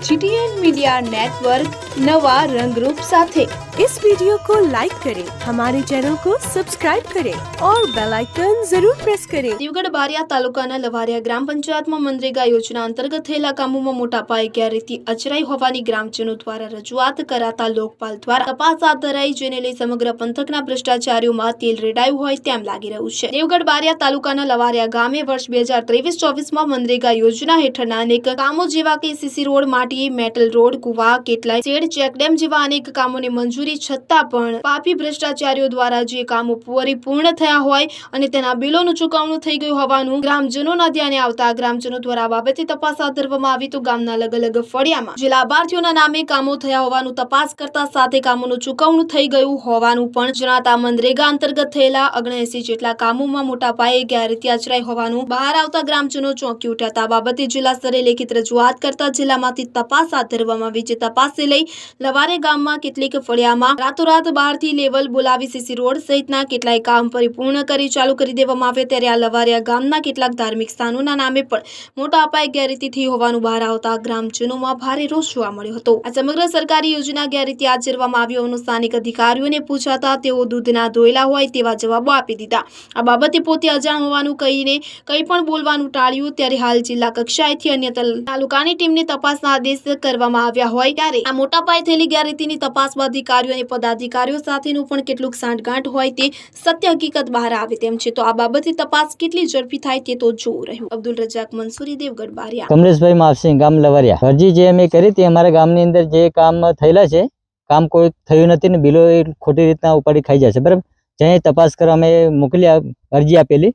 GTN media network नवा रंग रूप साथे। इस वीडियो को लाइक करें, हमारे चैनल को सब्सक्राइब करें और बेल आइकन जरूर प्रेस करें। દેવગઢ બારિયા તાલુકાના લવારિયા ગ્રામ પંચાયતમાં મનરેગા યોજના અંતર્ગત થયેલા કામોમાં મોટા પાયે ગેરરીતિ અચરાઈ હોવાની ગ્રામજનો દ્વારા રજૂઆત કરાતા લોકપાલ દ્વારા તપાસ હાથ ધરાઈ, જેને લઈ સમગ્ર પંથકના ભ્રષ્ટાચારીઓમાં તેલ રેડાયું હોય તેમ લાગી રહ્યું છે। દેવગઢ બારિયા તાલુકાના લવારિયા ગામે વર્ષ 2023-24માં મનરેગા યોજના હેઠળના અનેક કામો જેવા કે સીસી રોડ, માટી, મેટલ રોડ, કુવા, કેટલાય શેડ, ચેકડેમ જેવા અનેક કામોને મંજૂરી છતાં પણ પાપી ભ્રષ્ટાચારીઓ દ્વારા જે કામો પરિપૂર્ણ થયા હોય અને તેના બિલોનું ચુકવણું થઈ ગયું હોવાનું ગ્રામજનોના ધ્યાને આવતા ગ્રામજનો દ્વારા આ બાબતે તપાસ હાથ ધરવામાં આવી તો ગામના અલગ અલગ ફળિયામાં જે લાભાર્થીઓના નામે કામો થયા હોવાનું તપાસ કરતા સાથે કામોનું ચુકવણું થઈ ગયું હોવાનું પણ જણાતા મનરેગા અંતર્ગત થયેલા 79 જેટલા કામોમાં મોટા પાયે ગેરરીતિ આચરાઈ હોવાનું બહાર આવતા ગ્રામજનો ચોંકી ઉઠ્યા। આ બાબતે જિલ્લા સ્તરે લેખિત રજૂઆત કરતા જિલ્લામાંથી તપાસ હાથ ધરવામાં આવી, જે તપાસને લઈ લવારે ગામમાં કેટલીક ફળિયામાં રાતોરાત બહારથી લેવલ બોલાવી સીસી રોડ સહિતના કેટલાય કામ પરિપૂર્ણ કરી ચાલુ કરી દેવામાં આવે, ત્યારે આ લવારિયા ગામના કેટલાક ધાર્મિક સ્થાનોના નામે પણ મોટા પાયે ગેરરીતિ થઈ હોવાનું બહાર આવતા ગ્રામજનોમાં ભારે રોષ જોવા મળ્યો હતો। આ સમગ્ર સરકારી યોજના ગેરરીતિ આચરવામાં આવી હોવાનું સ્થાનિક અધિકારીઓને પૂછાતા તેઓ દૂધના ધોયેલા હોય તેવા જવાબો આપી દીધા। આ બાબતે પોતે અજાણ હોવાનું કહીને કંઈ પણ બોલવાનું ટાળ્યું, ત્યારે હાલ જિલ્લા કક્ષાએથી અન્ય તાલુકાની ટીમને તપાસના આદેશ કરવામાં આવ્યા હોય ત્યારે આ મોટા પાયે થયેલી ગેરરીતિની તપાસમાં અધિકારીઓ અને પદાધિકારીઓ સાથેનું પણ કેટલુંક સાંઠગાંઠ હોય તે સત્ય હકીકત બહાર આવે તેમ છે। તો આ બાબતે તપાસ કેટલી ઝડપી થાય તે તો જોવું રહ્યું। અબ્દુલ રજાક મંસૂરી, દેવગઢ બારિયા। કમલેશભાઈ માવસિંહ, ગામ લવારિયા। અરજી જે અમે કરી હતી અમારા ગામની અંદર જે કામ થયેલા છે, કામ કોઈ થયું નથી ને બિલો એ ખોટી રીતના ઉપાડી ખાઈ જાય છે, બરાબર। જ્યાં તપાસ કરવા અમે મોકલી અરજી આપેલી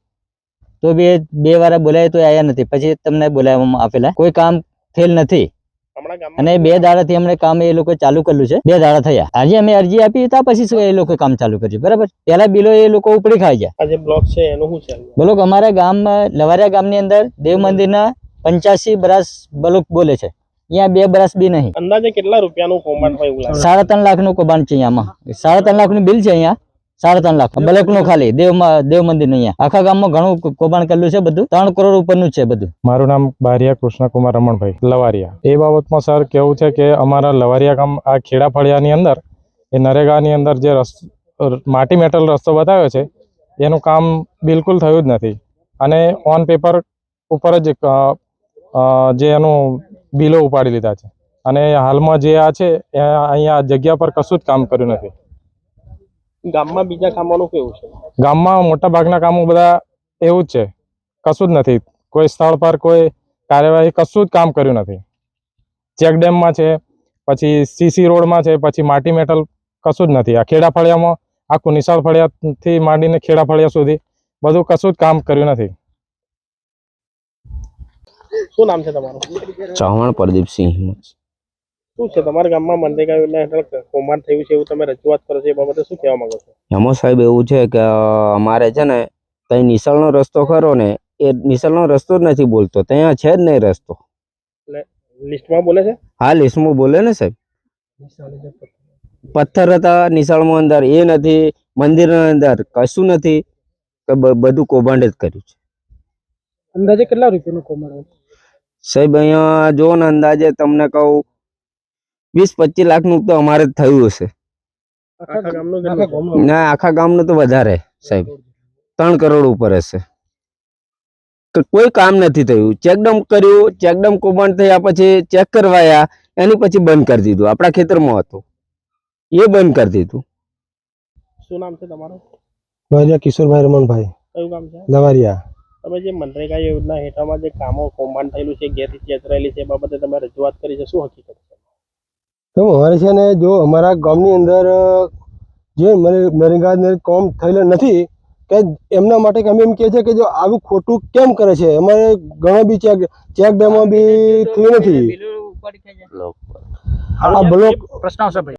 તો બે વાર બોલાય તો આયા નથી, પછી તમને બોલાવવામાં આપેલા, કોઈ કામ થયેલ નથી અને 2 દાડાથી અમને કામ એ લોકો ચાલુ કરેલું છે। 2 દાડા થયા, આજે અમે અરજી આપી ત્યાં પછી એ લોકો કામ ચાલુ કર્યું, બરાબર। પેલા બિલો એ લોકો ઉપડી ખાઈ જાય। આજે બ્લોક છે એનું શું છે? બ્લોક અમારા ગામમાં લવારિયા ગામની અંદર દેવ મંદિરના 85 બરાસ બ્લોક બોલે છે, અહીંયા 2 બરાસ બી નહીં। અંદાજે કેટલા રૂપિયાનું કૌભાંડ હોય એવું લાગે? 3.5 લાખનું કૌભાંડ છે અહીંયામાં। 3.5 લાખનું બિલ છે અહીંયા, 3.5 લાખ બ્લોક નું ખાલી દેવ મંદિર અહીંયા આખા ગામમાં ઘણું કૌભાંડ કરેલું છે, બધું 3 કરોડ ઉપરનું છે બધું। મારું નામ બારિયા કૃષ્ણકુમાર રમણભાઈ, લવારિયા। એ બાબતમાં સર કેવું છે કે અમારા લવારિયા ગામ આ ખેડા ફળિયાની અંદર એ નરેગાની અંદર જે માટી મેટલ રસ્તો બતાવ્યો છે એનું કામ બિલકુલ થયું જ નથી અને ઓન પેપર ઉપર જ જે એનું બિલો ઉપાડી લીધા છે અને હાલમાં જે આ છે અહીંયા જગ્યા પર કશું જ કામ કર્યું નથી। ગામમાં બીજા કામોનું કેવું છે? ગામમાં મોટા ભાગના કામો બધા એવું જ છે, કશું જ નથી, કોઈ સ્થળ પર કોઈ કાર્યવાહી કશું જ કામ કર્યું નથી। ચેકડેમમાં છે, પછી સીસી રોડમાં છે, પછી માટી મેટલ કશું જ નથી। આ ખેડા ફળિયામાં આખું નિશાળ ફળિયાથી માંડીને ખેડા ફળિયા સુધી બધું કશું જ કામ કર્યું નથી। શું નામ છે તમારું? ચૌહાણ પ્રદીપસિંહ। શું છે તમારા ગામમાં મનરેગા યોજના હેઠળ કૌભાંડ થયું છે એવું તમે રજૂઆત કરો છો, એ બાબતે શું કહેવા માંગો છો? એમાં સાહેબ એવું છે કે અમારે છે ને ત્યાં નિશાળનો રસ્તો ખરો ને, એ નિશાળનો રસ્તો જ નથી બોલતો, ત્યાં છે જ નહીં રસ્તો। લિસ્ટમાં બોલે છે? હા, લિસ્ટમાં બોલે ને સાહેબ। પથ્થર હતા નિશાળમાં અંદર, એ નથી, મંદિરના અંદર કશું નથી, બધું કૌભાંડ જ કર્યું છે। અંદાજે કેટલા રૂપિયાનું કૌભાંડ સાહેબ અહીંયા જો ને અંદાજે તમને કહું 20-25 લાખનું તો અમારે જ થયું હશે। ના, આખા ગામનું તો વધારે સાહેબ, 3 કરોડ ઉપર હશે। કોઈ કામ નથી થયું, ચેકડેમ કર્યું, ચેકડેમ કૌભાંડ થયા પછી ચેક કરવાયા, એની પછી બંધ કરી દીધું। આપણા ખેતરમાં હતું એ બંધ કરી દીધું। શું નામ છે તમારું? બારિયા કિશોરભાઈ રમણભાઈ, કયું ગામ છે? લવારિયા। તમે જે મનરેગા યોજના હેઠળમાં જે કામો કૌભાંડ થયેલું છે, ગેરરીતિ આચરાયેલી છે, એ બાબતે તમે રજૂઆત કરી છે, શું હકીકત છે? તો અમારે છે ને જો અમારા ગામની અંદર જે મનરેગા કામ થયેલા નથી કે એમના માટે અમે એમ કહે છે કે જો આવું ખોટું કેમ કરે છે, અમારે ઘણા બી ચેક ડેમો બી થયું નથી। આ બ્લોક પ્રશ્ન